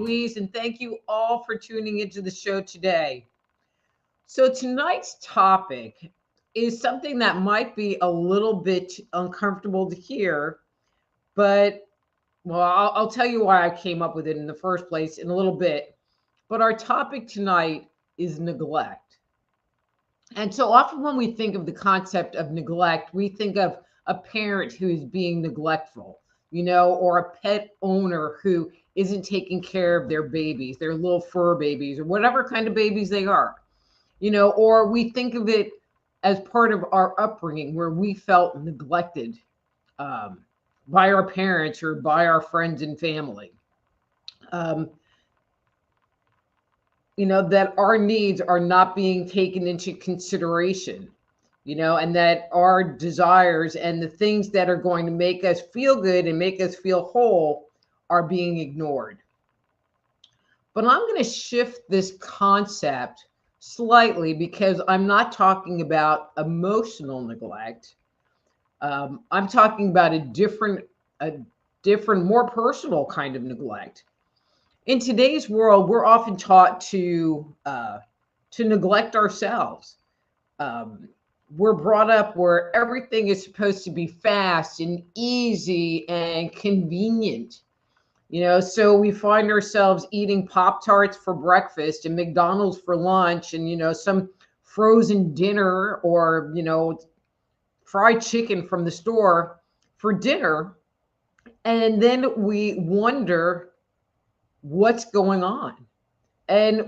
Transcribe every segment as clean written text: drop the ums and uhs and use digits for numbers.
Louise, and thank you all for tuning into the show today. So tonight's topic is something that might be a little bit uncomfortable to hear, but well, I'll tell you why I came up with it in the first place in a little bit. But our topic tonight is neglect. And so often when we think of the concept of neglect, we think of a parent who is being neglectful, or a pet owner who isn't taking care of their babies, their little fur babies, or whatever kind of babies they are, or we think of it as part of our upbringing where we felt neglected by our parents or by our friends and family. That our needs are not being taken into consideration, and that our desires and the things that are going to make us feel good and make us feel whole are being ignored. But I'm going to shift this concept slightly because I'm not talking about emotional neglect. I'm talking about a different, more personal kind of neglect. In today's world, we're often taught to neglect ourselves. We're brought up where everything is supposed to be fast and easy and convenient. So we find ourselves eating Pop-Tarts for breakfast and McDonald's for lunch and, some frozen dinner or, fried chicken from the store for dinner. And then we wonder what's going on. And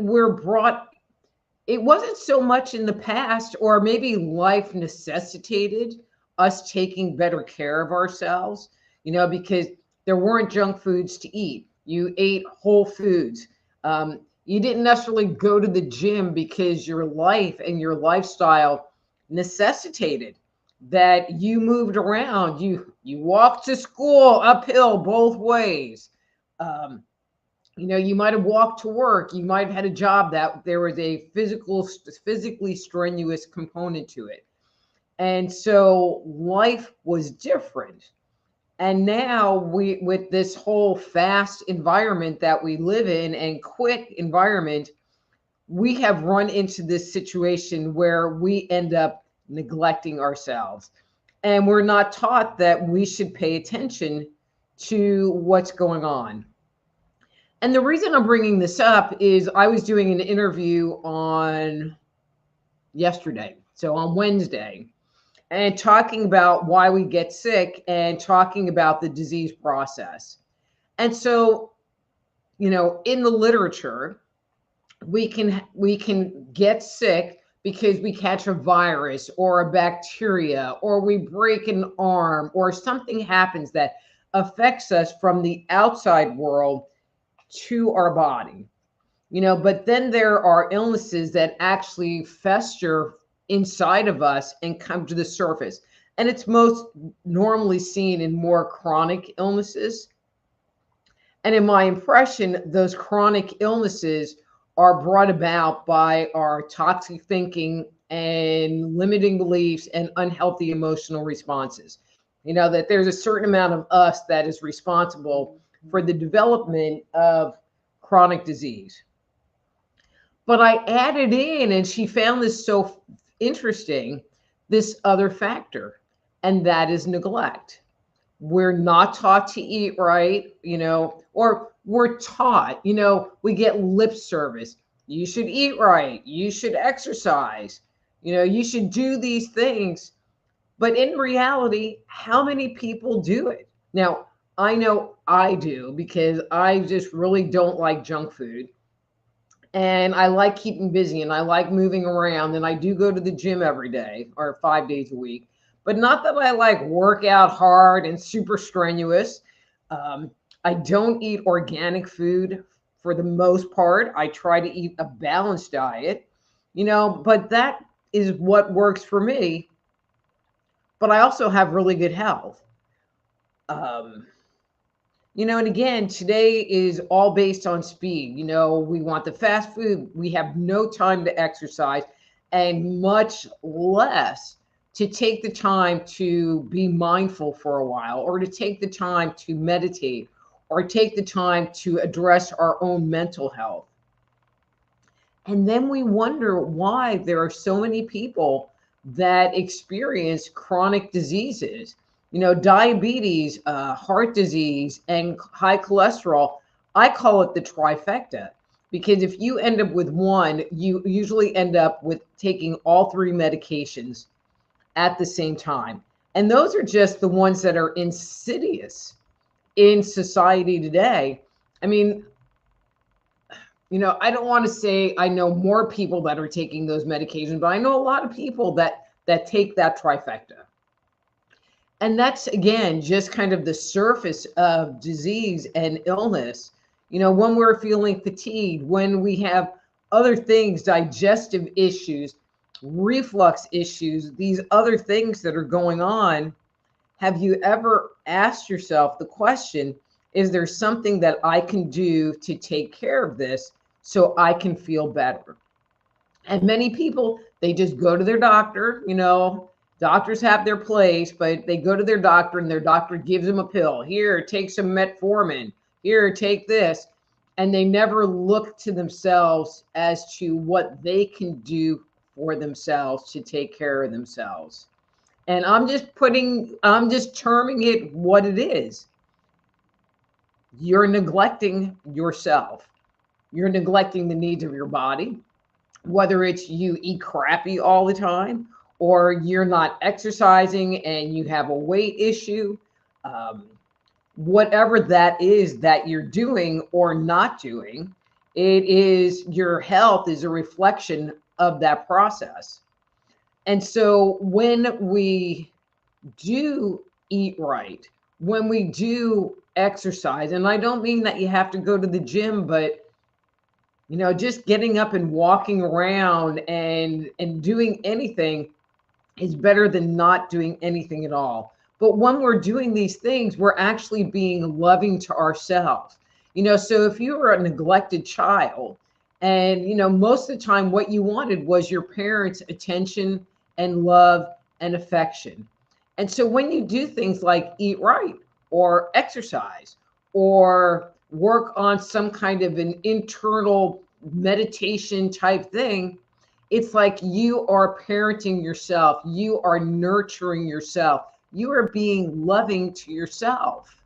it wasn't so much in the past, or maybe life necessitated us taking better care of ourselves, because there weren't junk foods to eat. You ate whole foods. You didn't necessarily go to the gym because your life and your lifestyle necessitated that you moved around. You walked to school uphill both ways. You might have walked to work. You might have had a job that there was a physically strenuous component to it. And so life was different. And now with this whole fast environment that we live in and quick environment, we have run into this situation where we end up neglecting ourselves. And we're not taught that we should pay attention to what's going on. And the reason I'm bringing this up is I was doing an interview on yesterday, so on Wednesday, and talking about why we get sick and talking about the disease process. And so, in the literature, we can get sick because we catch a virus or a bacteria, or we break an arm, or something happens that affects us from the outside world to our body, but then there are illnesses that actually fester inside of us and come to the surface. And it's most normally seen in more chronic illnesses. And in my impression, those chronic illnesses are brought about by our toxic thinking and limiting beliefs and unhealthy emotional responses. That there's a certain amount of us that is responsible for the development of chronic disease. But I added in, and she found this so interesting, this other factor, and that is neglect. We're not taught to eat right, or we're taught, we get lip service. You should eat right. You should exercise. You should do these things. But in reality, how many people do it? Now, I know I do because I just really don't like junk food. And I like keeping busy and I like moving around. And I do go to the gym every day or 5 days a week. But not that I like work out hard and super strenuous. Um, I don't eat organic food for the most part. I try to eat a balanced diet, but that is what works for me. But I also have really good health. Um, and again, today is all based on speed. We want the fast food. We have no time to exercise and much less to take the time to be mindful for a while or to take the time to meditate or take the time to address our own mental health. And then we wonder why there are so many people that experience chronic diseases, diabetes, heart disease, and high cholesterol. I call it the trifecta because if you end up with one, you usually end up with taking all three medications at the same time. And those are just the ones that are insidious in society today. I mean, I don't want to say I know more people that are taking those medications, but I know a lot of people that take that trifecta. And that's, again, just kind of the surface of disease and illness. When we're feeling fatigued, when we have other things, digestive issues, reflux issues, these other things that are going on, have you ever asked yourself the question, is there something that I can do to take care of this so I can feel better? And many people, they just go to their doctor. Doctors have their place, but they go to their doctor and their doctor gives them a pill. Here, take some metformin. Here, take this. And they never look to themselves as to what they can do for themselves to take care of themselves. And I'm just terming it what it is. You're neglecting yourself. You're neglecting the needs of your body, whether it's you eat crappy all the time, or you're not exercising and you have a weight issue. Whatever that is that you're doing or not doing, it is your health is a reflection of that process. And so when we do eat right, when we do exercise, and I don't mean that you have to go to the gym, but just getting up and walking around and doing anything is better than not doing anything at all. But when we're doing these things, we're actually being loving to ourselves. So if you were a neglected child and, most of the time what you wanted was your parents' attention and love and affection. And so when you do things like eat right or exercise or work on some kind of an internal meditation type thing, it's like you are parenting yourself. You are nurturing yourself. You are being loving to yourself.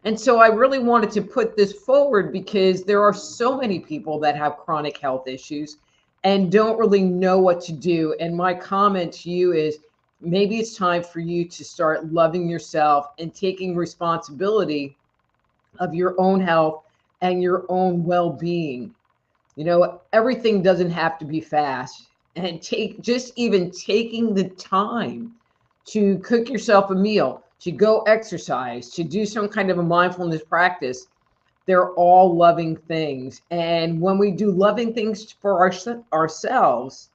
And so I really wanted to put this forward because there are so many people that have chronic health issues and don't really know what to do. And my comment to you is maybe it's time for you to start loving yourself and taking responsibility of your own health and your own well-being. Everything doesn't have to be fast. And even taking the time to cook yourself a meal, to go exercise, to do some kind of a mindfulness practice, they're all loving things. And when we do loving things for ourselves,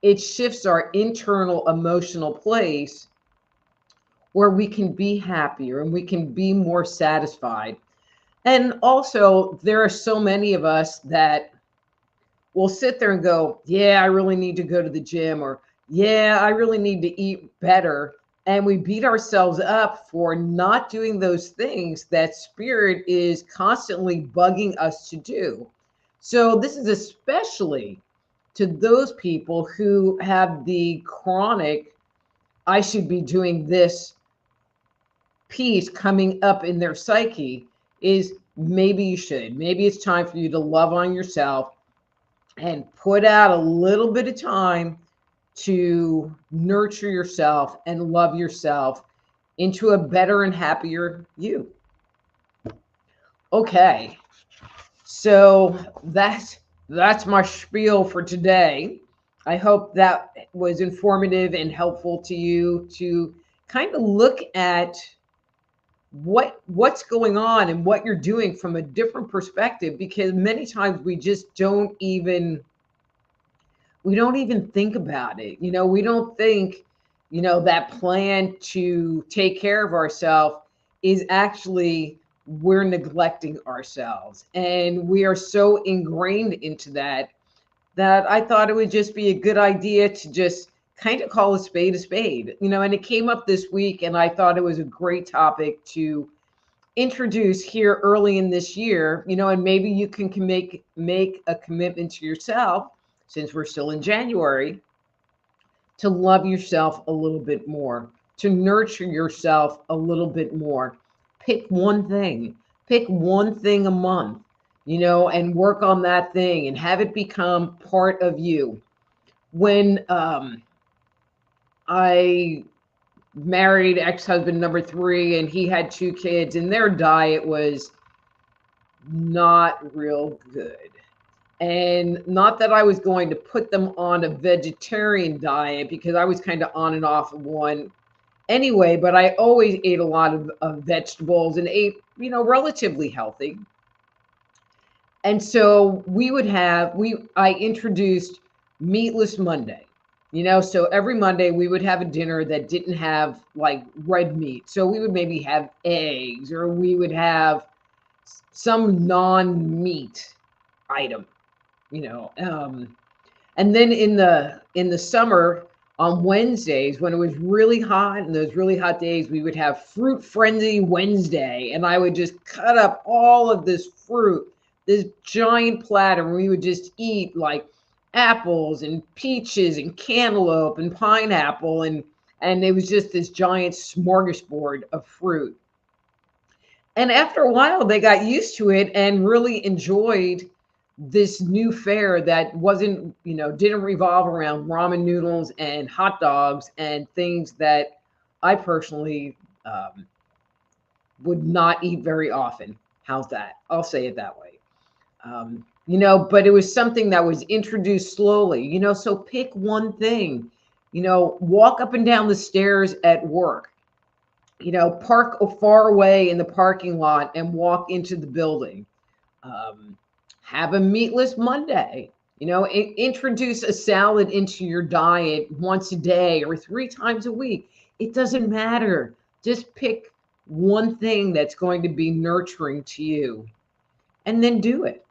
it shifts our internal emotional place where we can be happier and we can be more satisfied. And also, there are so many of us that will sit there and go, yeah, I really need to go to the gym, or yeah, I really need to eat better. And we beat ourselves up for not doing those things that spirit is constantly bugging us to do. So, this is especially to those people who have the chronic, I should be doing this piece coming up in their psyche, is maybe you should. Maybe it's time for you to love on yourself and put out a little bit of time to nurture yourself and love yourself into a better and happier you. Okay, so that's my spiel for today. I hope that was informative and helpful to you to kind of look at what's going on and what you're doing from a different perspective, because many times we don't even think about it. We don't think, that plan to take care of ourselves is actually, we're neglecting ourselves. And we are so ingrained into that I thought it would just be a good idea to just kind of call a spade, and it came up this week, and I thought it was a great topic to introduce here early in this year, and maybe you can make a commitment to yourself, since we're still in January, to love yourself a little bit more, to nurture yourself a little bit more. Pick one thing a month, and work on that thing and have it become part of you. When I married ex-husband number 3, and he had 2 kids, and their diet was not real good. And not that I was going to put them on a vegetarian diet, because I was kind of on and off of one anyway, but I always ate a lot of vegetables and ate, relatively healthy. And so I introduced meatless Monday. So every Monday we would have a dinner that didn't have like red meat. So we would maybe have eggs, or we would have some non-meat item, and then in the summer, on Wednesdays, when it was really hot, and those really hot days, we would have Fruit Frenzy Wednesday, and I would just cut up all of this fruit, this giant platter, and we would just eat like apples and peaches and cantaloupe and pineapple, and it was just this giant smorgasbord of fruit. And after a while, they got used to it and really enjoyed this new fare that wasn't, didn't revolve around ramen noodles and hot dogs and things that I personally would not eat very often. How's that? I'll say it that way. But it was something that was introduced slowly, so pick one thing, walk up and down the stairs at work, park far away in the parking lot and walk into the building. Have a meatless Monday, introduce a salad into your diet once a day or 3 times a week. It doesn't matter. Just pick one thing that's going to be nurturing to you, and then do it.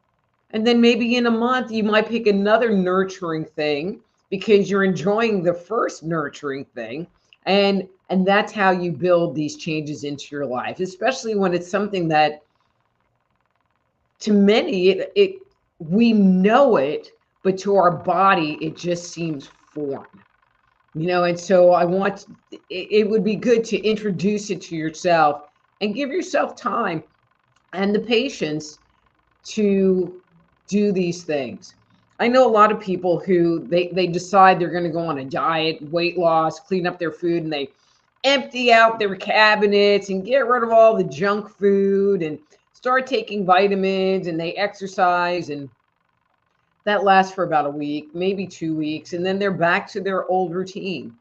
And then maybe in a month, you might pick another nurturing thing because you're enjoying the first nurturing thing. And that's how you build these changes into your life, especially when it's something that, to many, we know it, but to our body, it just seems foreign. And so it would be good to introduce it to yourself and give yourself time and the patience to do these things. I know a lot of people who they decide they're going to go on a diet, weight loss, clean up their food, and they empty out their cabinets and get rid of all the junk food and start taking vitamins, and they exercise, and that lasts for about a week, maybe 2 weeks, and then they're back to their old routine.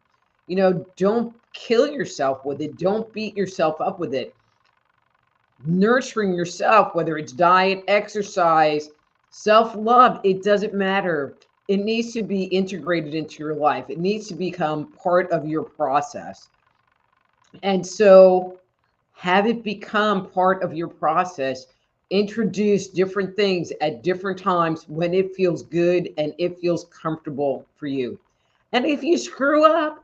Don't kill yourself with it. Don't beat yourself up with it. Nurturing yourself, whether it's diet, exercise, self-love, it doesn't matter. It needs to be integrated into your life. It needs to become part of your process. And so have it become part of your process. Introduce different things at different times when it feels good and it feels comfortable for you. And if you screw up,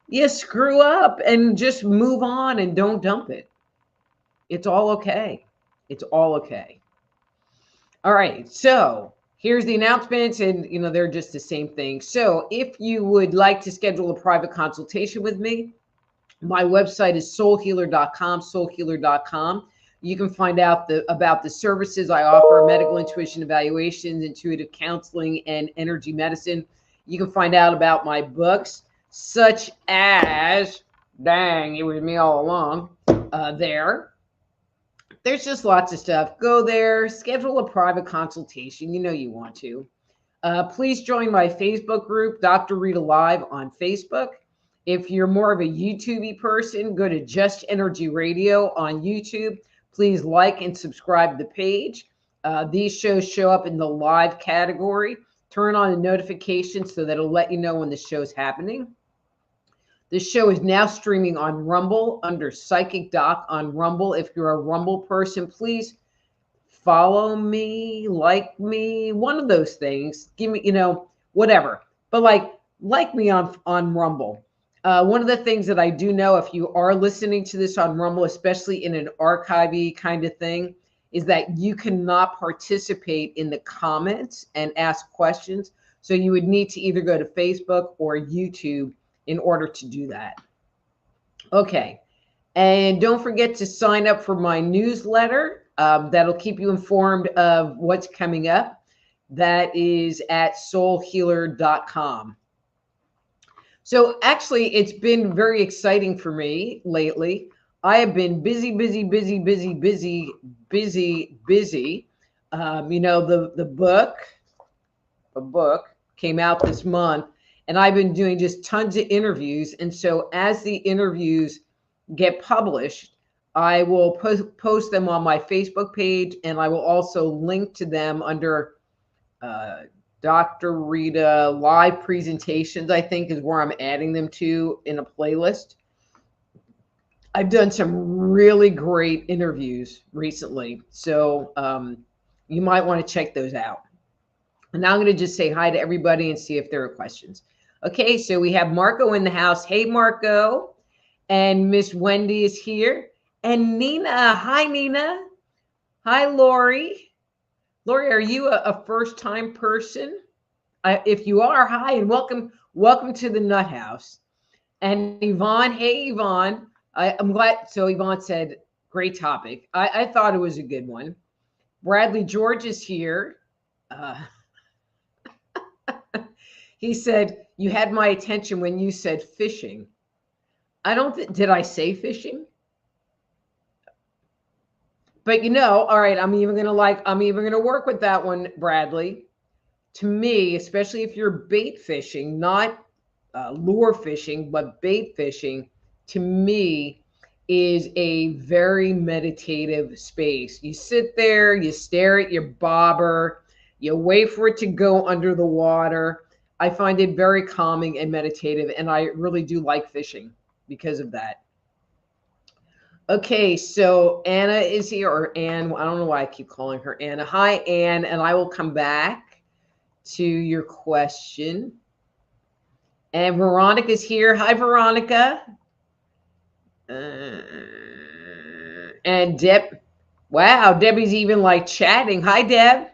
you screw up and just move on and don't dump it. It's all okay. It's all okay. All right. So here's the announcements, and they're just the same thing. So if you would like to schedule a private consultation with me, my website is soulhealer.com, soulhealer.com. You can find out about the services I offer: medical intuition evaluations, intuitive counseling, and energy medicine. You can find out about my books, such as, dang, it was me all along, there's just lots of stuff. Go there, schedule a private consultation. You want to. Please join my Facebook group, Dr. Rita Live, on Facebook. If you're more of a YouTube person, go to Just Energy Radio on YouTube. Please like and subscribe to the page. These shows show up in the live category. Turn on the notifications so that it'll let you know when the show's happening. This show is now streaming on Rumble under Psychic Doc on Rumble. If you're a Rumble person, please follow me, like me, one of those things. Give me, whatever. But like me on Rumble. One of the things that I do know, if you are listening to this on Rumble, especially in an archivey kind of thing, is that you cannot participate in the comments and ask questions. So you would need to either go to Facebook or YouTube in order to do that. Okay. And don't forget to sign up for my newsletter. That'll keep you informed of what's coming up. That is at soulhealer.com. So actually, it's been very exciting for me lately. I have been busy. The book came out this month, and I've been doing just tons of interviews. And so as the interviews get published, I will post them on my Facebook page, and I will also link to them under Dr. Rita live presentations, I think is where I'm adding them to in a playlist. I've done some really great interviews recently, so you might want to check those out. And now I'm going to just say hi to everybody and see if there are questions. Okay, so we have Marco in the house. Hey, Marco. And Miss Wendy is here. And Nina. Hi, Nina. Hi, Lori. Lori, are you a first-time person? If you are, hi, and welcome to the Nut House. And Yvonne, hey, Yvonne. I'm glad. So Yvonne said, great topic. I thought it was a good one. Bradley George is here. He said, you had my attention when you said fishing. Did I say fishing? But all right, I'm even going to work with that one, Bradley. To me, especially if you're bait fishing, not lure fishing, but bait fishing, to me is a very meditative space. You sit there, you stare at your bobber, you wait for it to go under the water. I find it very calming and meditative, and I really do like fishing because of that. Okay, so Anna is here, or Ann. I don't know why I keep calling her Anna. Hi, Ann, and I will come back to your question. And Veronica's here. Hi, Veronica. And Deb. Wow, Debbie's even chatting. Hi, Deb.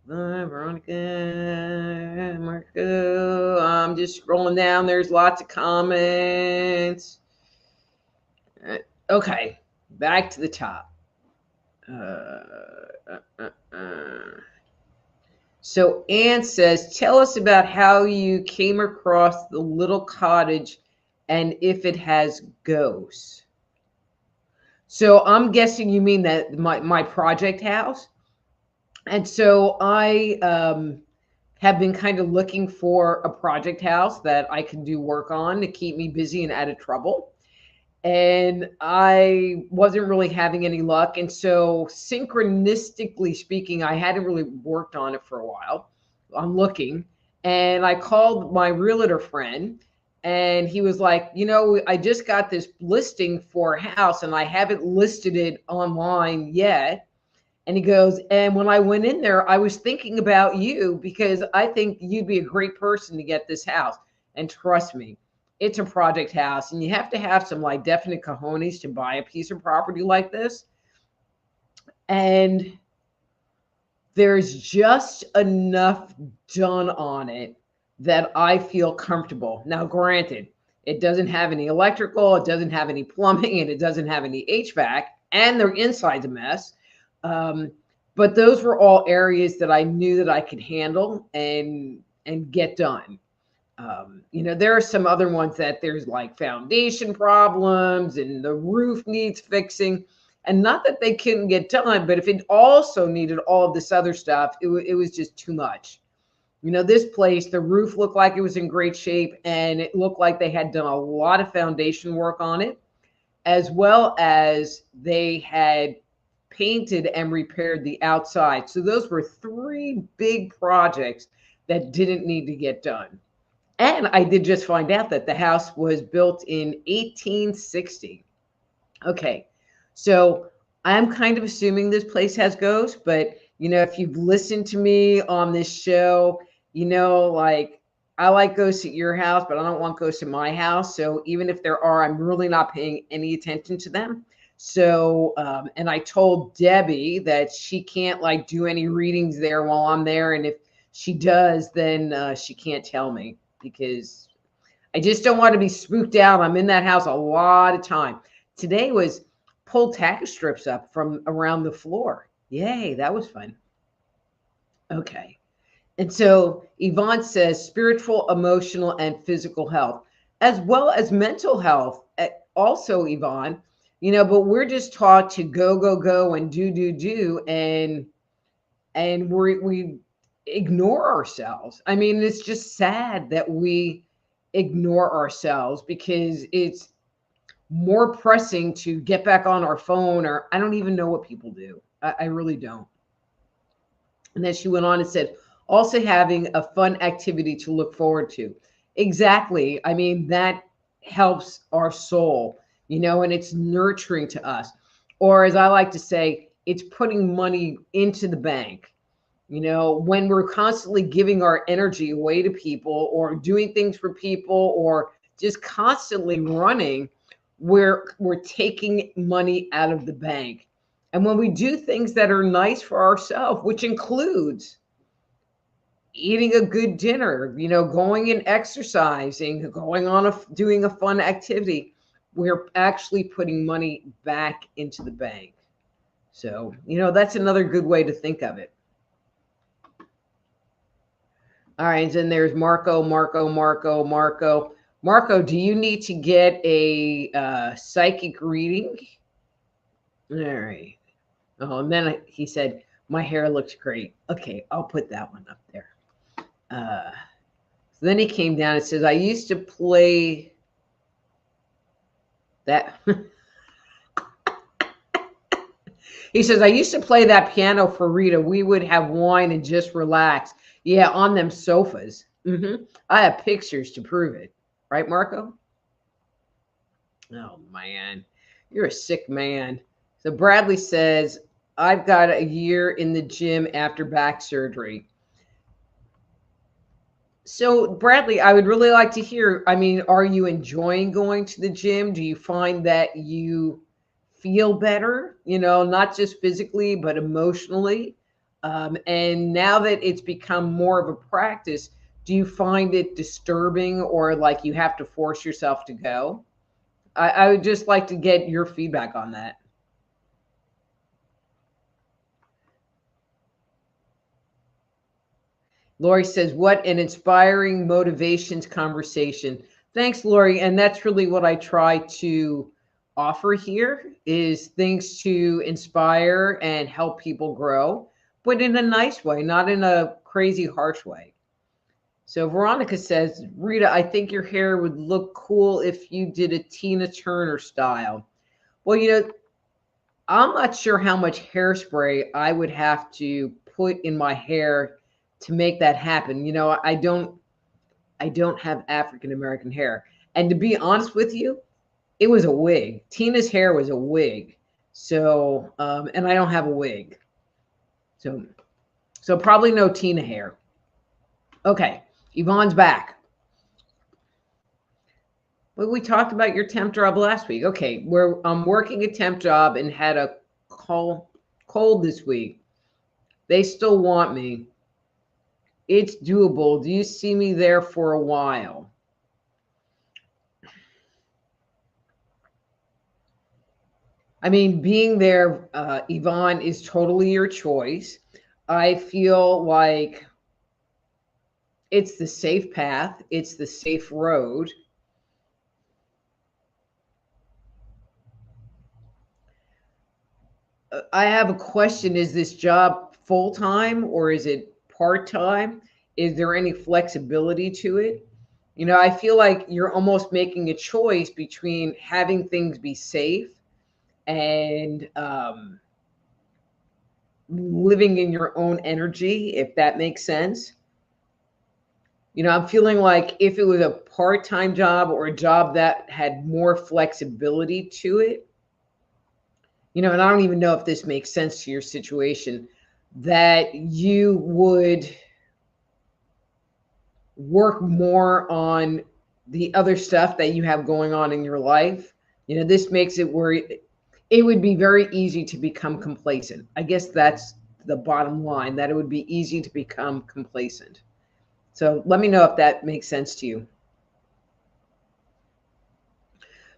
Veronica, Marco. I'm just scrolling down. There's lots of comments. Okay, back to the top. So Anne says, tell us about how you came across the little cottage and if it has ghosts. So I'm guessing you mean that my project house. And so I have been kind of looking for a project house that I can do work on to keep me busy and out of trouble. And I wasn't really having any luck. And so synchronistically speaking, I hadn't really worked on it for a while. I'm looking, and I called my realtor friend, And he was like, I just got this listing for a house and I haven't listed it online yet. And he goes, and when I went in there, I was thinking about you because I think you'd be a great person to get this house. And trust me, it's a project house and you have to have some like definite cojones to buy a piece of property like this. And there's just enough done on it that I feel comfortable. Now, granted, it doesn't have any electrical, it doesn't have any plumbing, and it doesn't have any HVAC, and the inside's a mess. But those were all areas that I knew that I could handle and get done. There are some other ones that there's like foundation problems and the roof needs fixing. And not that they couldn't get done, but if it also needed all of this other stuff, it was just too much. This place, the roof looked like it was in great shape and it looked like they had done a lot of foundation work on it, as well as they had painted and repaired the outside. So those were 3 big projects that didn't need to get done. And I did just find out that the house was built in 1860. Okay, so I'm kind of assuming this place has ghosts, but if you've listened to me on this show, like I like ghosts at your house, but I don't want ghosts in my house. So even if there are, I'm really not paying any attention to them. So, and I told Debbie that she can't like do any readings there while I'm there. And if she does, then she can't tell me because I just don't want to be spooked out. I'm in that house a lot of time. Today was pull tack strips up from around the floor. Yay, that was fun. Okay. And so Yvonne says spiritual, emotional, and physical health, as well as mental health. Also, Yvonne, but we're just taught to go, go, go and do, and we ignore ourselves. I mean, it's just sad that we ignore ourselves because it's more pressing to get back on our phone, or I don't even know what people do. I really don't. And then she went on and said, also having a fun activity to look forward to. Exactly. I mean, that helps our soul, and it's nurturing to us. Or as I like to say, it's putting money into the bank. When we're constantly giving our energy away to people or doing things for people or just constantly running, we're taking money out of the bank. And when we do things that are nice for ourselves, which includes eating a good dinner, going and exercising, doing a fun activity, we're actually putting money back into the bank. So, that's another good way to think of it. All right, and then there's Marco. Marco, do you need to get a psychic reading? All right. Oh, and then he said, my hair looks great. Okay, I'll put that one up there. So then he came down and says, I used to play that. He says, I used to play that piano for Rita. We would have wine and just relax. Yeah, on them sofas. I have pictures to prove it. Right, Marco? Oh, man. You're a sick man. So Bradley says, I've got a year in the gym after back surgery. So, Bradley, I would really like to hear, I mean, are you enjoying going to the gym? Do you find that you feel better, not just physically, but emotionally? And now that it's become more of a practice, do you find it disturbing or like you have to force yourself to go? I would just like to get your feedback on that. Lori says, what an inspiring motivations conversation. Thanks, Lori. And that's really what I try to offer here is things to inspire and help people grow, but in a nice way, not in a crazy, harsh way. So Veronica says, Rita, I think your hair would look cool if you did a Tina Turner style. Well, I'm not sure how much hairspray I would have to put in my hair to make that happen. I don't have African American hair. And to be honest with you, it was a wig. Tina's hair was a wig. So, and I don't have a wig. So probably no Tina hair. Okay, Yvonne's back. Well, we talked about your temp job last week. Okay, I'm working a temp job and had a cold this week. They still want me. It's doable. Do you see me there for a while? I mean, being there, Yvonne, is totally your choice. I feel like it's the safe path. It's the safe road. I have a question. Is this job full-time or is it part-time? Is there any flexibility to it? You know, I feel like you're almost making a choice between having things be safe and living in your own energy, if that makes sense. You know, I'm feeling like if it was a part-time job or a job that had more flexibility to it, you know, and I don't even know if this makes sense to your situation, that you would work more on the other stuff that you have going on in your life. You know, this makes it where it would be very easy to become complacent. I guess that's the bottom line, that it would be easy to become complacent. So let me know if that makes sense to you.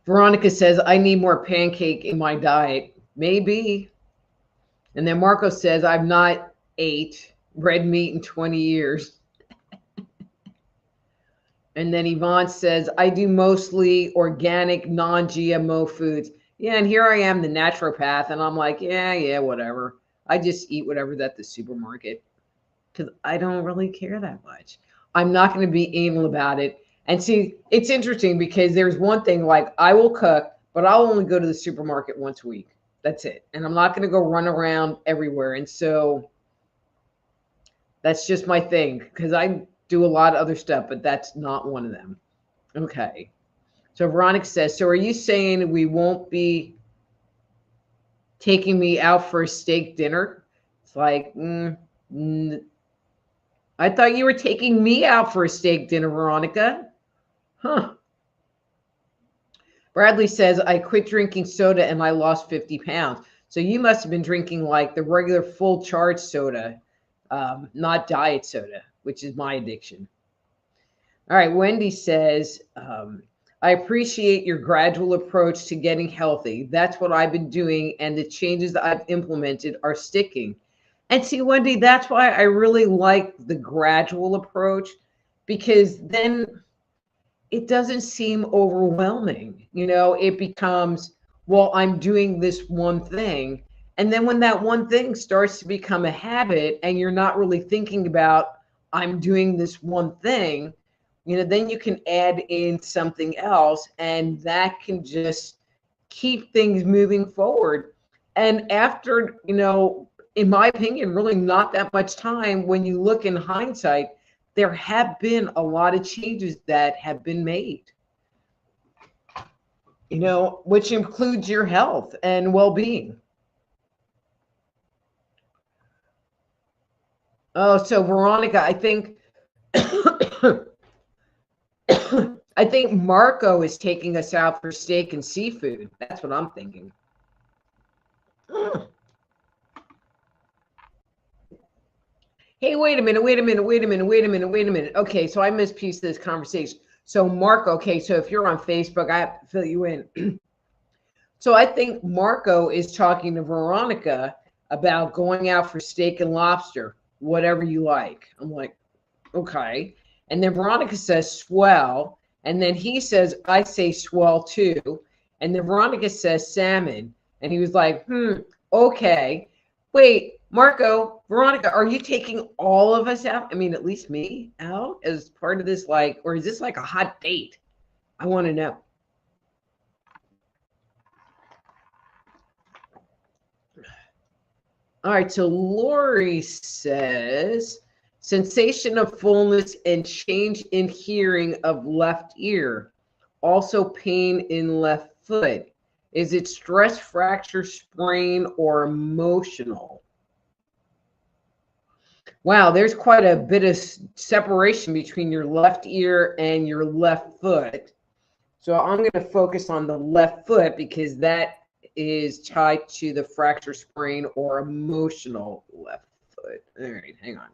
Veronica says, I need more pancake in my diet. Maybe. And then Marco says, I've not ate red meat in 20 years. And then Yvonne says, I do mostly organic, non-GMO foods. Yeah, and here I am, the naturopath, and I'm like, yeah, whatever. I just eat whatever's at the supermarket because I don't really care that much. I'm not going to be anal about it. And see, it's interesting because there's one thing, like I will cook, but I'll only go to the supermarket once a week. That's it. And I'm not going to go run around everywhere. And so that's just my thing because I do a lot of other stuff, but that's not one of them. Okay. So Veronica says, so are you saying we won't be taking me out for a steak dinner? It's like, I thought you were taking me out for a steak dinner, Veronica. Huh. Bradley says, I quit drinking soda and I lost 50 pounds. So you must have been drinking like the regular full charge soda, not diet soda, which is my addiction. All right. Wendy says, I appreciate your gradual approach to getting healthy. That's what I've been doing. And the changes that I've implemented are sticking. And see, Wendy, that's why I really like the gradual approach, because then it doesn't seem overwhelming. You know, it becomes, well, I'm doing this one thing. And then when that one thing starts to become a habit and you're not really thinking about, I'm doing this one thing, you know, then you can add in something else and that can just keep things moving forward. And after, you know, in my opinion, really not that much time, when you look in hindsight, there have been a lot of changes that have been made, you know, which includes your health and well-being. Oh, so Veronica, I think I think Marco is taking us out for steak and seafood. That's what I'm thinking. Hey, wait a minute. Okay, so I missed piece of this conversation. So Marco, okay, so if you're on Facebook, I have to fill you in. So I think Marco is talking to Veronica about going out for steak and lobster, whatever you like. I'm like, okay. And then Veronica says swell. And then he says, I say swell too. And then Veronica says salmon. And he was like, okay. Wait, Marco, Veronica, are you taking all of us out? I mean, at least me out as part of this, like, or is this like a hot date? I want to know. All right, so Lori says, sensation of fullness and change in hearing of left ear. Also pain in left foot. Is it stress, fracture, sprain, or emotional? Wow, there's quite a bit of separation between your left ear and your left foot. So I'm going to focus on the left foot because that is tied to the fracture, sprain, or emotional left foot. All right, hang on.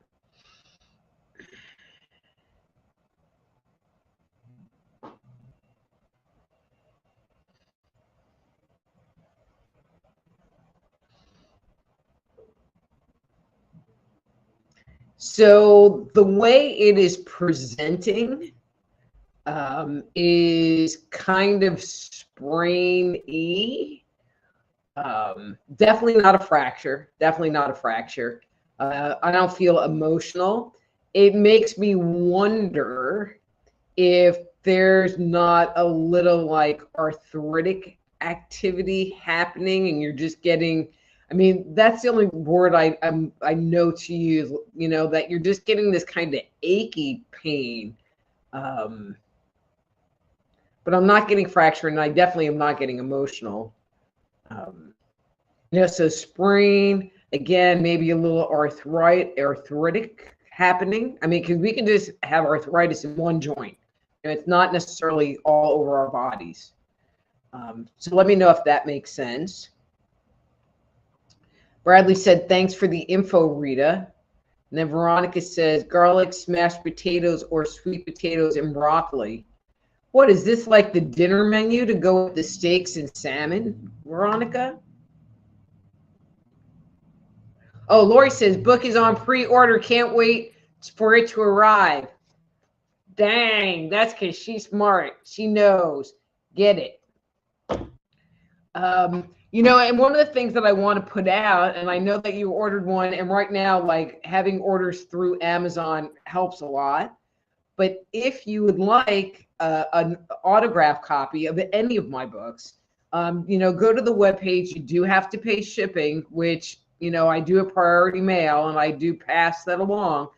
So the way it is presenting is kind of sprain-y. Definitely not a fracture. Definitely not a fracture. I don't feel emotional. It makes me wonder if there's not a little like arthritic activity happening and you're just getting, I mean, that's the only word I know to use, you know, that you're just getting this kind of achy pain. But I'm not getting fractured, and I definitely am not getting emotional. You know, so sprain, again, maybe a little arthritic happening. I mean, because we can just have arthritis in one joint. And it's not necessarily all over our bodies. So let me know if that makes sense. Bradley said, thanks for the info, Rita. And then Veronica says, garlic, smashed potatoes, or sweet potatoes and broccoli. What is this, like the dinner menu to go with the steaks and salmon, Veronica? Oh, Lori says, book is on pre-order. Can't wait for it to arrive. Dang, that's because she's smart. She knows. Get it. You know, and one of the things that I want to put out, and I know that you ordered one, and right now, like having orders through Amazon helps a lot. But if you would like an autograph copy of any of my books, you know, go to the webpage. You do have to pay shipping, which, you know, I do a priority mail and I do pass that along,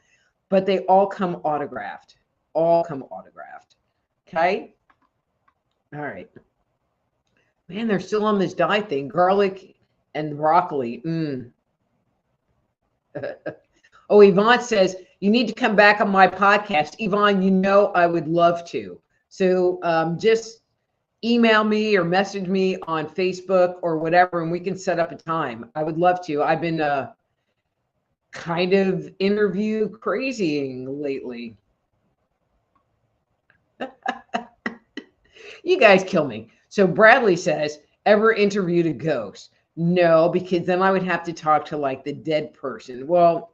but they all come autographed. All come autographed. Okay. All right. Man, they're still on this diet thing. Garlic and broccoli. Oh, Yvonne says, you need to come back on my podcast. Yvonne, you know I would love to. So just email me or message me on Facebook or whatever, and we can set up a time. I would love to. I've been kind of interview crazying lately. You guys kill me. So Bradley says, ever interviewed a ghost? No, because then I would have to talk to like the dead person. Well,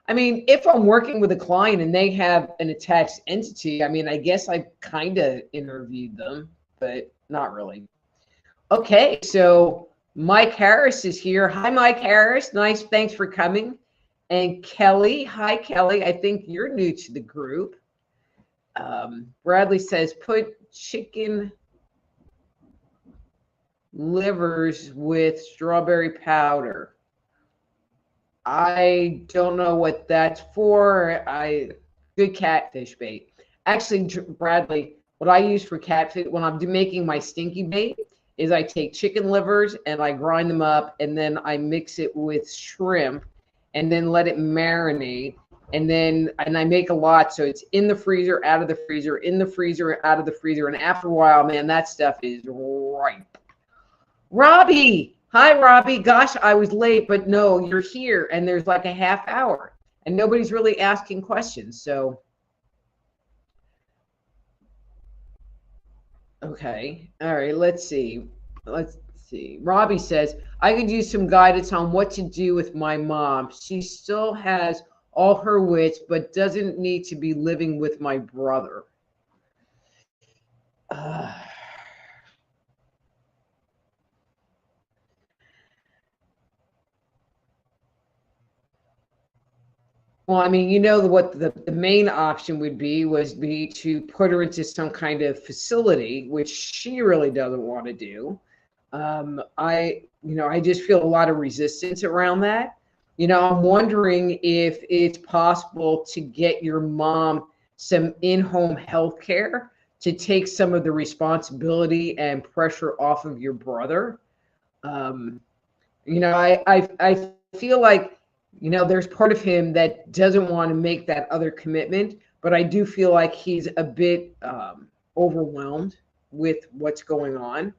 I mean, if I'm working with a client and they have an attached entity, I mean, I guess I kind of interviewed them, but not really. Okay, so Mike Harris is here. Hi, Mike Harris. Nice. Thanks for coming. And Kelly. Hi, Kelly. I think you're new to the group. Bradley says, put chicken livers with strawberry powder. I don't know what that's for. Good catfish bait. Actually, Bradley, what I use for catfish when I'm making my stinky bait is I take chicken livers and I grind them up and then I mix it with shrimp and then let it marinate. And I make a lot, so it's in the freezer, out of the freezer, in the freezer, out of the freezer. And after a while, man, that stuff is ripe. Robbie. Hi, Robbie. Gosh, I was late, but no, you're here, and there's like a half hour, and nobody's really asking questions. So, okay. All right, let's see. Robbie says, I could use some guidance on what to do with my mom. She still has all her wits, but doesn't need to be living with my brother. Well, I mean, you know what the main option would be to put her into some kind of facility, which she really doesn't want to do. I just feel a lot of resistance around that. You know, I'm wondering if it's possible to get your mom some in-home health care to take some of the responsibility and pressure off of your brother. Um, I feel like, there's part of him that doesn't want to make that other commitment, but I do feel like he's a bit overwhelmed with what's going on.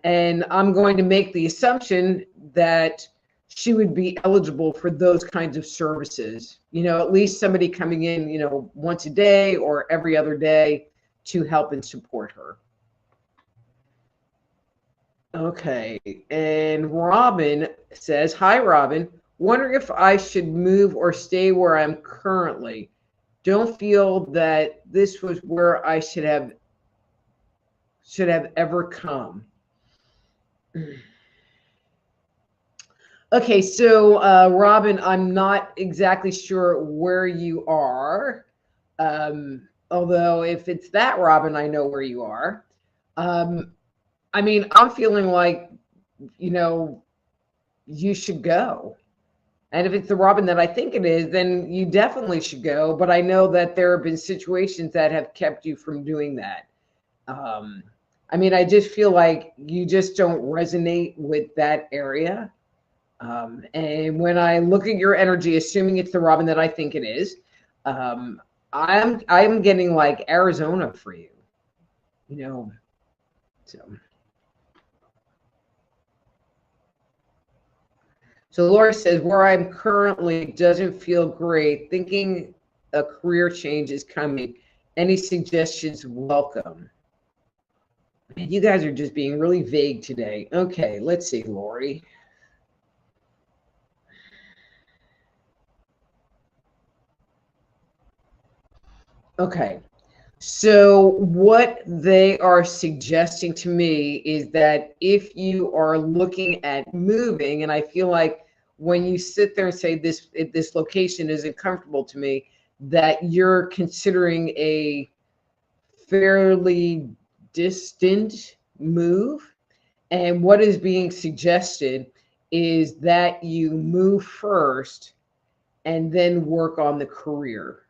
And I'm going to make the assumption that she would be eligible for those kinds of services. At least somebody coming in, once a day or every other day to help and support her. Okay, and Robin says, "Hi, Robin. Wondering if I should move or stay where I'm currently. Don't feel that this was where I should have ever come." Okay, so Robin, I'm not exactly sure where you are. Although if it's that Robin, I know where you are. I mean, I'm feeling like, you should go. And if it's the Robin that I think it is, then you definitely should go. But I know that there have been situations that have kept you from doing that. I mean, I just feel like you just don't resonate with that area. And when I look at your energy, assuming it's the Robin that I think it is, I'm getting like Arizona for you, so. So Laura says, where I'm currently doesn't feel great. Thinking a career change is coming. Any suggestions welcome. Man, you guys are just being really vague today. Okay, let's see, Lori. Okay, so what they are suggesting to me is that if you are looking at moving, and I feel like when you sit there and say this location isn't comfortable to me, that you're considering a fairly distant move. And what is being suggested is that you move first and then work on the career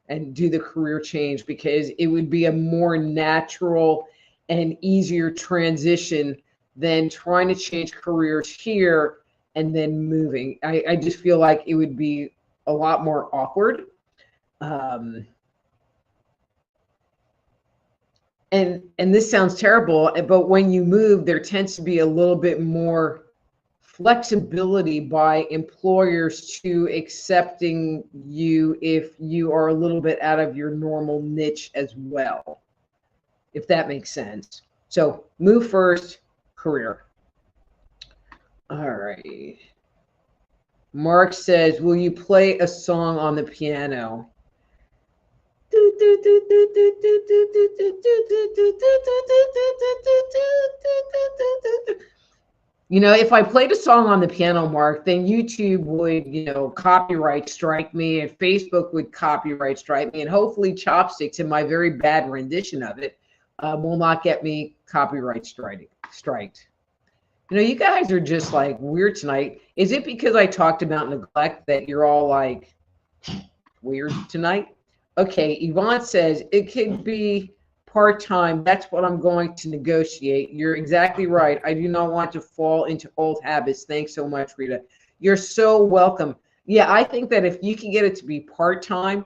and do the career change, because it would be a more natural and easier transition than trying to change careers here and then moving. I just feel like it would be a lot more awkward. And this sounds terrible, but when you move, there tends to be a little bit more flexibility by employers to accepting you if you are a little bit out of your normal niche as well, if that makes sense. So move first, career. All right. Mark says, will you play a song on the piano? If I played a song on the piano, Mark, then YouTube would, copyright strike me, and Facebook would copyright strike me, and hopefully Chopsticks, in my very bad rendition of it, will not get me copyright striked. You guys are just like weird tonight. Is it because I talked about neglect that you're all like weird tonight? Okay, Yvonne says it could be part-time. That's what I'm going to negotiate. You're exactly right. I do not want to fall into old habits. Thanks so much, Rita. You're so welcome. Yeah, I think that if you can get it to be part-time,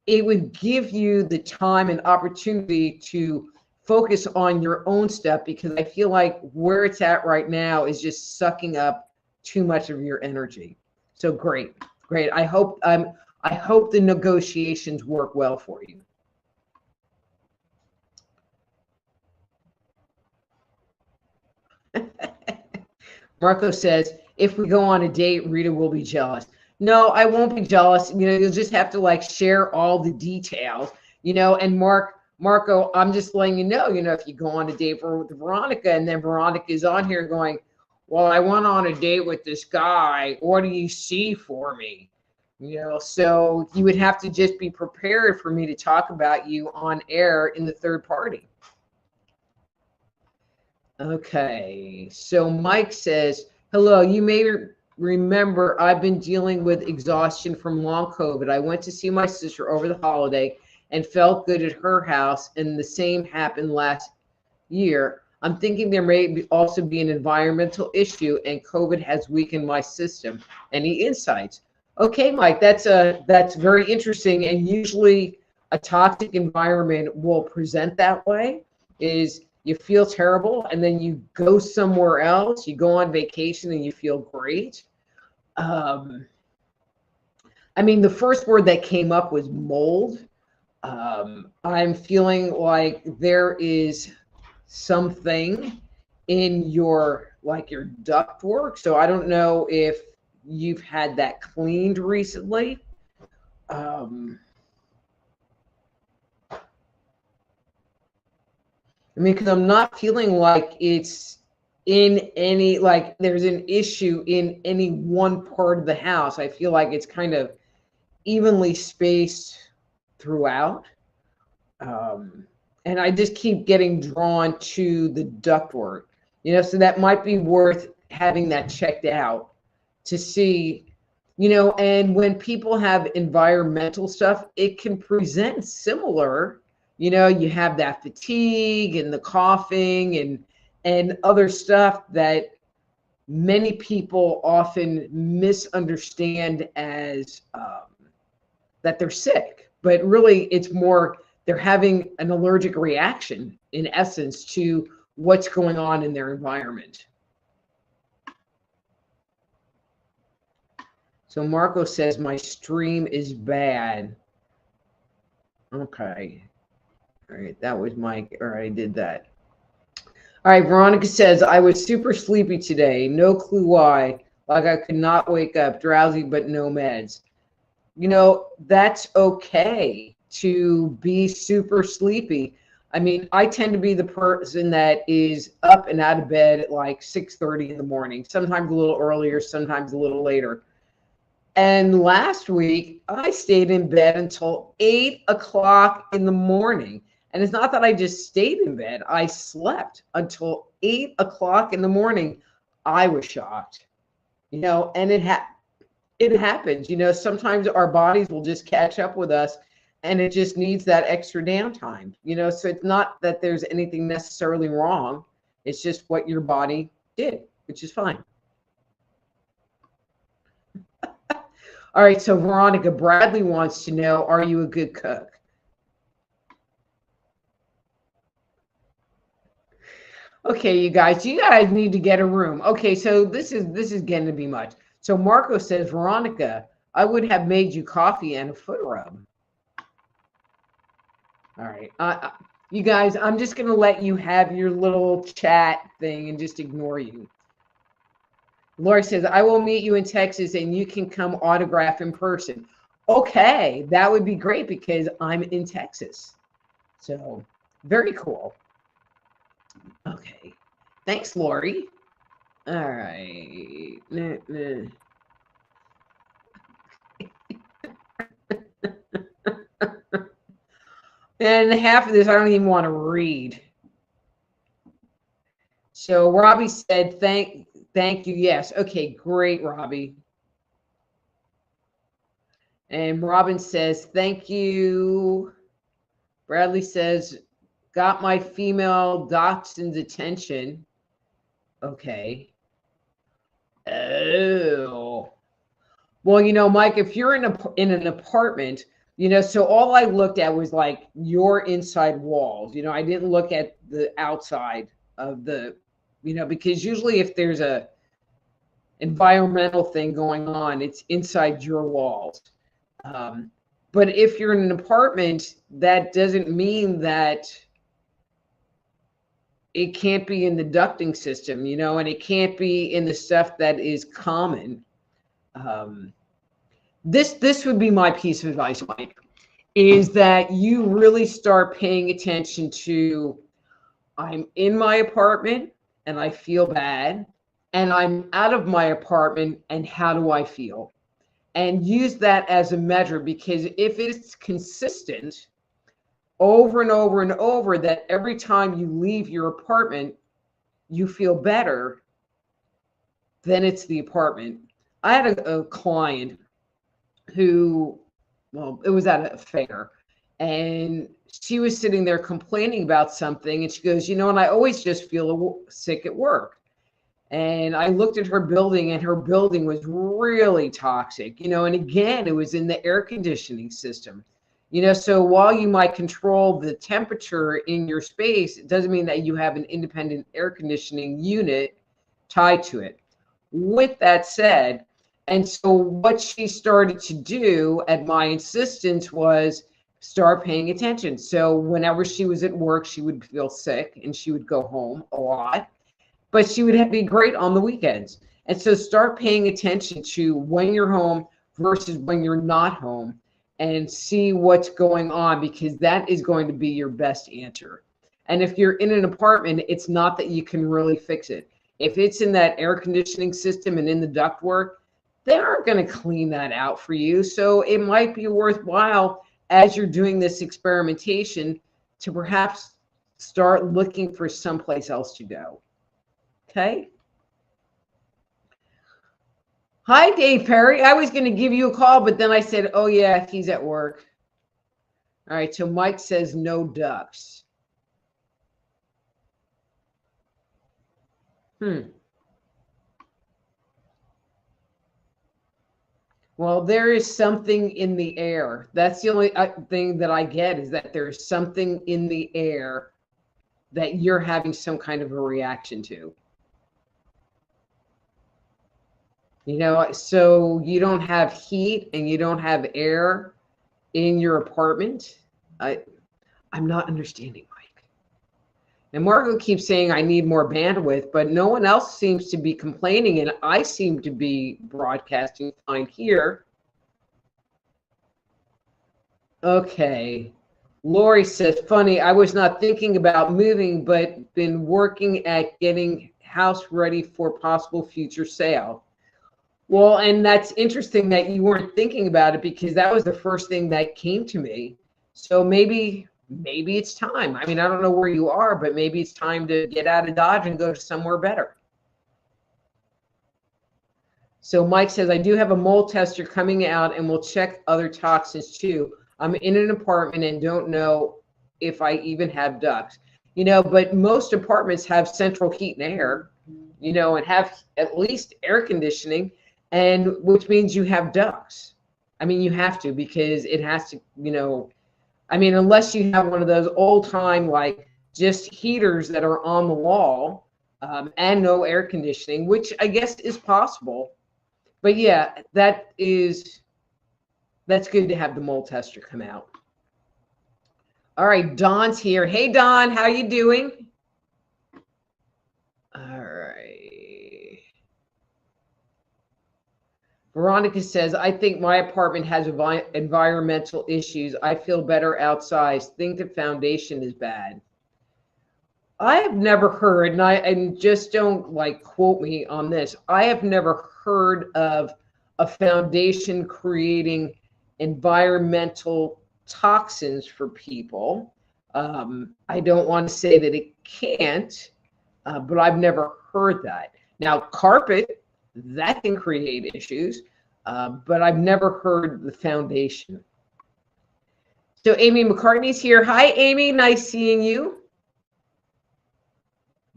it would give you the time and opportunity to focus on your own stuff, because I feel like where it's at right now is just sucking up too much of your energy. So great. I hope the negotiations work well for you. Marco says, if we go on a date, Rita will be jealous. No, I won't be jealous. You'll just have to share all the details, and Marco, I'm just letting you know, if you go on a date with Veronica, and then Veronica is on here going, well, I went on a date with this guy. What do you see for me? So you would have to just be prepared for me to talk about you on air in the third party. Okay, so Mike says, hello, you may remember I've been dealing with exhaustion from long COVID. I went to see my sister over the holiday and felt good at her house, and the same happened last year. I'm thinking there may also be an environmental issue, and COVID has weakened my system. Any insights? Okay, Mike, that's very interesting, and usually a toxic environment will present that way. Is you feel terrible, and then you go somewhere else. You go on vacation, and you feel great. Um, I mean, the first word that came up was mold. I'm feeling like there is something in your duct work. So I don't know if you've had that cleaned recently. Um, I mean, because I'm not feeling like it's in any, like there's an issue in any one part of the house. I feel like it's kind of evenly spaced throughout. Um, and I just keep getting drawn to the ductwork, so that might be worth having that checked out to see, and when people have environmental stuff, it can present similar, you have that fatigue and the coughing and other stuff that many people often misunderstand as that they're sick, but really it's more they're having an allergic reaction in essence to what's going on in their environment. So Marco says my stream is bad. Okay. All right, that was Mike. All right, I did that. All right, Veronica says I was super sleepy today. No clue why. Like I could not wake up, drowsy but no meds. That's okay to be super sleepy. I mean, I tend to be the person that is up and out of bed at like 6:30 in the morning, sometimes a little earlier, sometimes a little later. And last week, I stayed in bed until 8 o'clock in the morning. And it's not that I just stayed in bed, I slept until 8 o'clock in the morning. I was shocked, and it happens. Sometimes our bodies will just catch up with us, and it just needs that extra downtime. So it's not that there's anything necessarily wrong. It's just what your body did, which is fine. All right, so Veronica, Bradley wants to know, are you a good cook? Okay, you guys need to get a room. Okay, so this is getting to be much. So Marco says, Veronica, I would have made you coffee and a foot rub. All right, you guys, I'm just going to let you have your little chat thing and just ignore you. Laura says, I will meet you in Texas and you can come autograph in person. Okay, that would be great because I'm in Texas. So very cool. Okay. Thanks, Lori. All right. And half of this I don't even want to read. So Robbie said, thank you. Yes. Okay, great, Robbie. And Robin says, thank you. Bradley says, got my female dachshund's attention. Okay. Oh. Well, Mike, if you're in an apartment, so all I looked at was like your inside walls. I didn't look at the outside of the, because usually if there's a environmental thing going on, it's inside your walls. But if you're in an apartment, that doesn't mean that it can't be in the ducting system, and it can't be in the stuff that is common. This would be my piece of advice, Mike, is that you really start paying attention to, I'm in my apartment and I feel bad, and I'm out of my apartment and how do I feel? And use that as a measure, because if it's consistent over and over and over that every time you leave your apartment, you feel better, then it's the apartment. I had a client who, well, it was at a fair, And she was sitting there complaining about something. And she goes, you know, and I always just feel sick at work. And I looked at her building, and her building was really toxic, you know, and again, it was in the air conditioning system. You know, so while you might control the temperature in your space, it doesn't mean that you have an independent air conditioning unit tied to it. With that said, and so what she started to do at my insistence was start paying attention. So whenever she was at work, she would feel sick and she would go home a lot, but she would be great on the weekends. And so start paying attention to when you're home versus when you're not home, and see what's going on, because that is going to be your best answer. And if you're in an apartment, it's not that you can really fix it. If it's in that air conditioning system and in the ductwork, they aren't going to clean that out for you. So it might be worthwhile, as you're doing this experimentation, to perhaps start looking for someplace else to go. Okay. Hi, Dave Perry. I was going to give you a call, but then I said, oh, yeah, he's at work. All right. So Mike says no ducks. Well, there is something in the air. That's the only thing that I get, is that there's something in the air that you're having some kind of a reaction to. You know, so you don't have heat and you don't have air in your apartment. I'm not understanding, Mike. And Margot keeps saying I need more bandwidth, but no one else seems to be complaining, and I seem to be broadcasting fine here. Okay. Lori says, funny, I was not thinking about moving, but been working at getting house ready for possible future sale. Well, and that's interesting that you weren't thinking about it, because that was the first thing that came to me. So maybe it's time. I mean, I don't know where you are, but maybe it's time to get out of Dodge and go to somewhere better. So Mike says, I do have a mold tester coming out and we'll check other toxins too. I'm in an apartment and don't know if I even have ducts. You know, but most apartments have central heat and air, you know, and have at least air conditioning, and which means you have ducts. I mean, you have to, because it has to, you know, I mean, unless you have one of those old time, like just heaters that are on the wall, and no air conditioning, which I guess is possible. But yeah, that's good to have the mold tester come out. All right, Don's here. Hey, Don, how you doing? All right. Veronica says, I think my apartment has environmental issues. I feel better outside. Think the foundation is bad. I have never heard, and just don't like quote me on this, I have never heard of a foundation creating environmental toxins for people. I don't want to say that it can't, but I've never heard that. Now, carpet, that can create issues, but I've never heard the foundation. So Amy McCartney's here. Hi, Amy. Nice seeing you.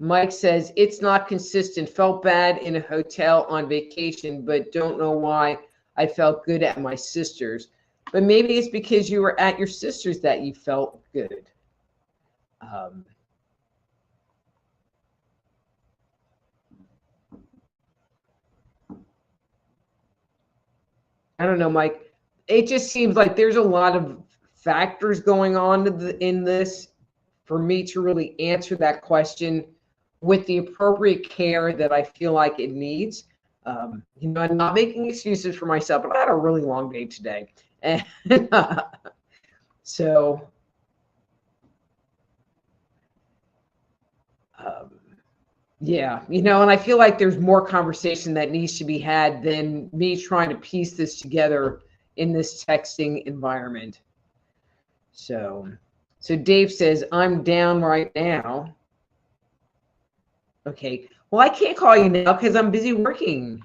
Mike says, it's not consistent. Felt bad in a hotel on vacation, but don't know why I felt good at my sister's. But maybe it's because you were at your sister's that you felt good. I don't know, Mike. It just seems like there's a lot of factors going on in this for me to really answer that question with the appropriate care that I feel like it needs. You know, I'm not making excuses for myself, but I had a really long day today. And so, yeah, you know, and I feel like there's more conversation that needs to be had than me trying to piece this together in this texting environment. So Dave says, I'm down right now. Okay. Well, I can't call you now because I'm busy working.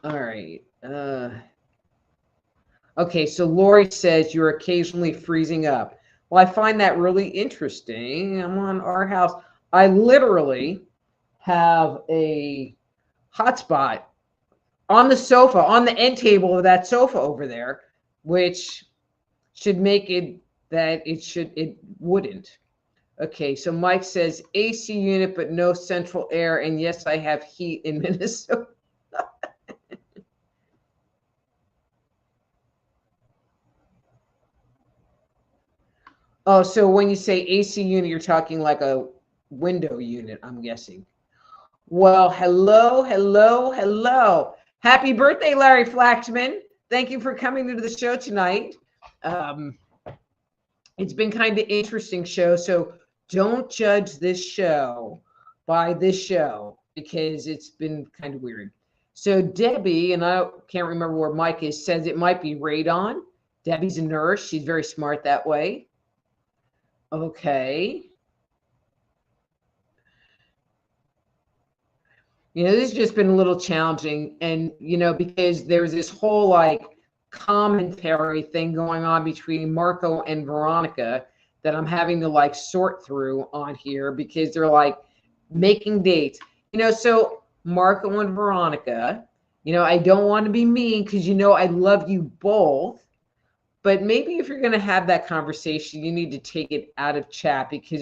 All right. Okay, so Lori says you're occasionally freezing up. Well, I find that really interesting. I'm on our house. I literally have a hotspot on the sofa, on the end table of that sofa over there, which should make it that it wouldn't. Okay, so Mike says AC unit, but no central air. And yes, I have heat in Minnesota. Oh, so when you say AC unit, you're talking like a window unit, I'm guessing. Well, hello, hello, hello. Happy birthday, Larry Flaxman. Thank you for coming to the show tonight. Um, it's been kind of interesting show, so don't judge this show by this show because it's been kind of weird. So Debbie, and I can't remember where Mike is, says it might be radon. Debbie's a nurse. She's very smart that way. Okay. This has just been a little challenging. And, because there's this whole like commentary thing going on between Marco and Veronica that I'm having to like sort through on here because they're like making dates. So Marco and Veronica, I don't want to be mean because, I love you both. But maybe if you're going to have that conversation, you need to take it out of chat because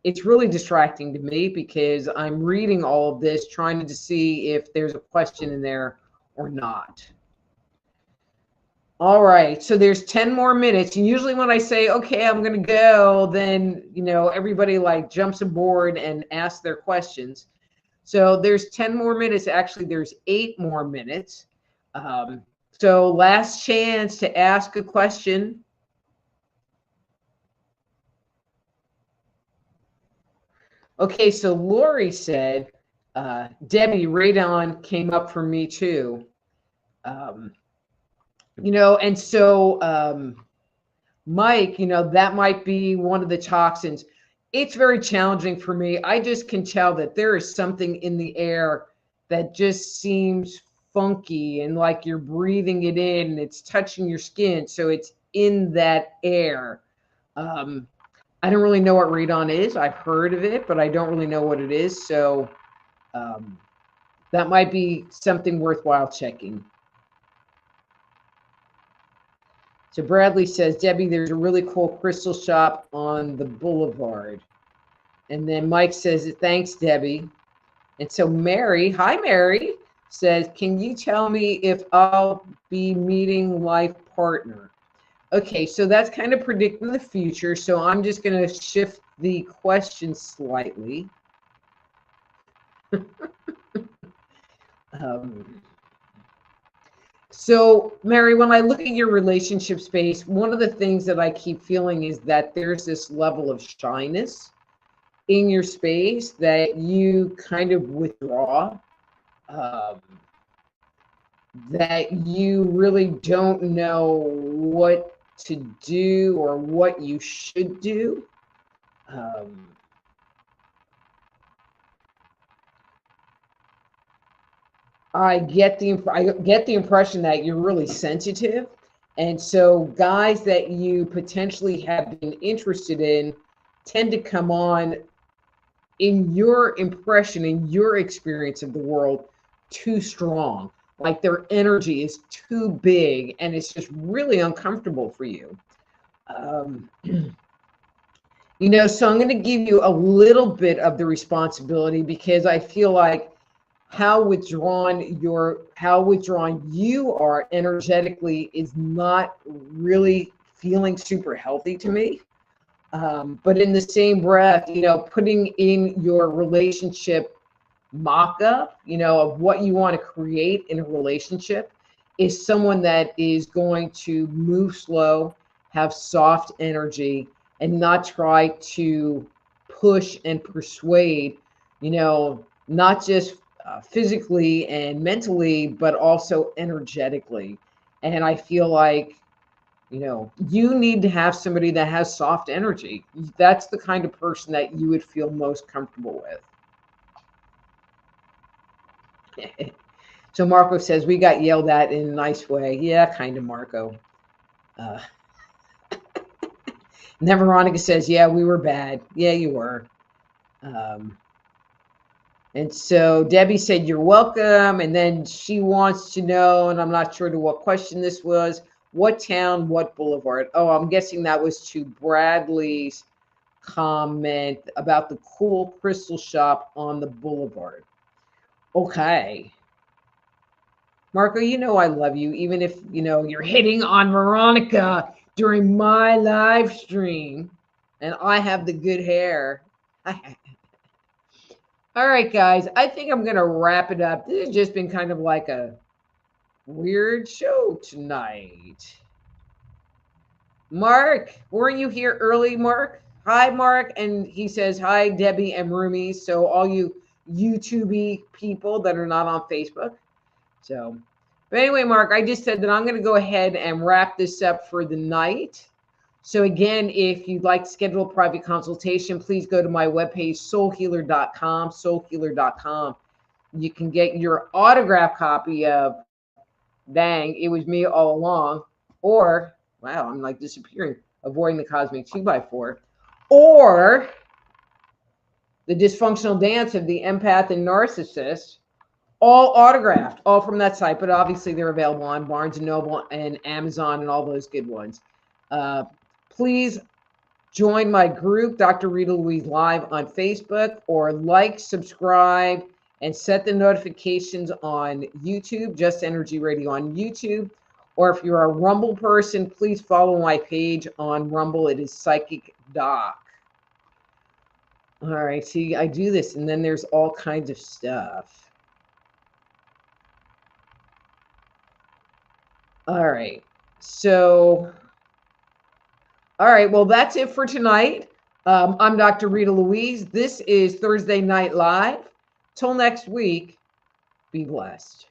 it's really distracting to me because I'm reading all of this, trying to see if there's a question in there or not. All right, so there's 10 more minutes. And usually when I say, okay, I'm going to go, then, everybody like jumps aboard and asks their questions. So there's 10 more minutes. Actually, there's 8 more minutes. So last chance to ask a question. Okay, so Lori said, Debbie, radon came up for me too. And so Mike, that might be one of the toxins. It's very challenging for me. I just can tell that there is something in the air that just seems funky and like you're breathing it in and it's touching your skin. So it's in that air. I don't really know what radon is. I've heard of it, but I don't really know what it is. So that might be something worthwhile checking. So Bradley says, Debbie, there's a really cool crystal shop on the boulevard. And then Mike says, thanks, Debbie. And so Mary, hi, Mary, says, can you tell me if I'll be meeting life partner? Okay, so that's kind of predicting the future. So I'm just going to shift the question slightly. So, Mary, when I look at your relationship space, one of the things that I keep feeling is that there's this level of shyness in your space that you kind of withdraw, that you really don't know what to do or what you should do. I get the impression that you're really sensitive, and so guys that you potentially have been interested in tend to come on, in your impression, in your experience of the world, too strong. Like their energy is too big, and it's just really uncomfortable for you. So I'm going to give you a little bit of the responsibility because I feel like how withdrawn you are energetically is not really feeling super healthy to me. But in the same breath, putting in your relationship mock-up, of what you want to create in a relationship is someone that is going to move slow, have soft energy, and not try to push and persuade, not just physically and mentally, but also energetically. And I feel like, you need to have somebody that has soft energy. That's the kind of person that you would feel most comfortable with. So Marco says, we got yelled at in a nice way. Yeah, kind of, Marco. Uh, and then Veronica says, yeah, we were bad. Yeah, you were. And so Debbie said, you're welcome. And then she wants to know, and I'm not sure to what question this was, what town, what boulevard? Oh, I'm guessing that was to Bradley's comment about the cool crystal shop on the boulevard. Okay. Marco, you know I love you, even if, you're hitting on Veronica during my live stream and I have the good hair. All right, guys, I think I'm going to wrap it up. This has just been kind of like a weird show tonight. Mark, weren't you here early, Mark? Hi, Mark. And he says, hi, Debbie and Rumi. So all you YouTube people that are not on Facebook. So, but anyway, Mark, I just said that I'm going to go ahead and wrap this up for the night. So again, if you'd like to schedule a private consultation, please go to my webpage, soulhealer.com, soulhealer.com. You can get your autographed copy of Dang, It Was Me All Along, or, wow, I'm like disappearing, Avoiding the Cosmic 2x4, or The Dysfunctional Dance of the Empath and Narcissist, all autographed, all from that site, but obviously they're available on Barnes & Noble and Amazon and all those good ones. Please join my group, Dr. Rita Louise Live on Facebook, or like, subscribe, and set the notifications on YouTube, Just Energy Radio on YouTube. Or if you're a Rumble person, please follow my page on Rumble. It is Psychic Doc. All right, see, I do this, and then there's all kinds of stuff. All right, so... all right, well, that's it for tonight. I'm Dr. Rita Louise. This is Thursday Night Live. Till next week, be blessed.